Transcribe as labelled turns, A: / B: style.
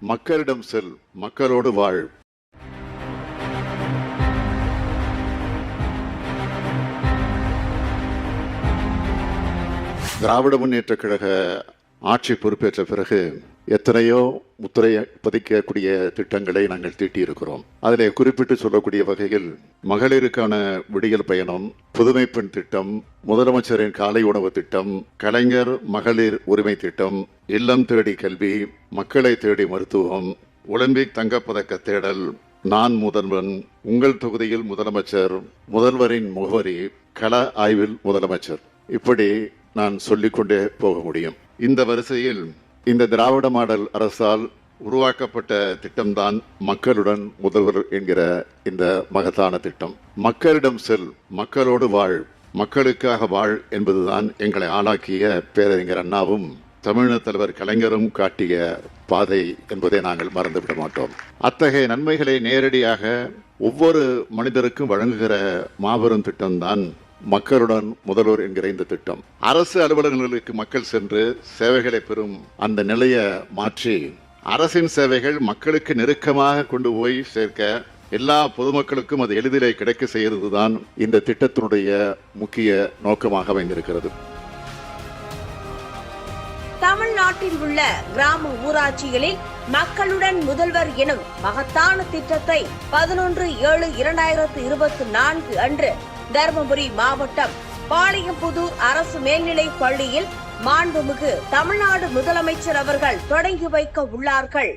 A: மக்களிடம் செல், மக்களோடு வாழ். திராவிட முன்னேற்ற கழக ஆட்சி பொறுப்பேற்ற பிறகு எத்தனையோ முத்திரை பதிக்கக்கூடிய திட்டங்களை நாங்கள் தீட்டியிருக்கிறோம். அதிலே குறிப்பிட்டு சொல்லக்கூடிய வகையில் மகளிருக்கான விடியல் பயணம், புதுமை பெண் திட்டம், முதலமைச்சரின் காலை உணவு திட்டம், கலைஞர் மகளிர் உரிமை திட்டம், இல்லம் தேடி கல்வி, மக்களை தேடி மருத்துவம், ஒலிம்பிக் தங்கப்பதக்க தேடல், நான் முதல்வன், உங்கள் தொகுதியில் முதலமைச்சர், முதல்வரின் முகவரி, கள ஆய்வில் முதலமைச்சர், இப்படி நான் சொல்லிக்கொண்டே போக முடியும். இந்த வரிசையில் இந்த திராவிட மாடல் அரசால் உருவாக்கப்பட்ட திட்டம்தான் மக்களுடன் முதல்வர் என்கிற இந்த மகத்தான திட்டம். மக்களிடம் செல், மக்களோடு வாழ், மக்களுக்காக வாழ் என்பதுதான் எங்களை ஆளாக்கிய பேரறிஞர் அண்ணாவும் தமிழக தலைவர் கலைஞரும் காட்டிய பாதை என்பதை நாங்கள் மறந்துவிட மாட்டோம். அத்தகைய நன்மைகளை நேரடியாக ஒவ்வொரு மனிதருக்கும் வழங்குகிற மாபெரும் திட்டம்தான் மக்களுடன் முதல்வர் என்கிற இந்த திட்டம். அரசு அலுவலகங்களுக்கு மக்கள் சென்று சேவைகளை பெறும் அந்த நிலையை மாற்றி அரசின் சேவைகள் மக்களுக்கு நெருக்கமாக கொண்டு போய் சேர்க்க, எல்லா பொதுமக்களுக்கும் அது எளிதிலே கிடைக்க செய்வதுதான் இந்த திட்டத்தினுடைய முக்கிய நோக்கமாக அமைந்திருக்கிறது.
B: தமிழ்நாட்டில் உள்ள கிராம ஊராட்சிகளில் மக்களுடன் முதல்வர் எனும் மகத்தான திட்டத்தை 11/7/2024 அன்று தருமபுரி மாவட்டம் பாளையம்புதூர் அரசு மேல்நிலைப் பள்ளியில் மாண்புமிகு தமிழ்நாடு முதலமைச்சர் அவர்கள் தொடங்கி வைக்க உள்ளார்கள்.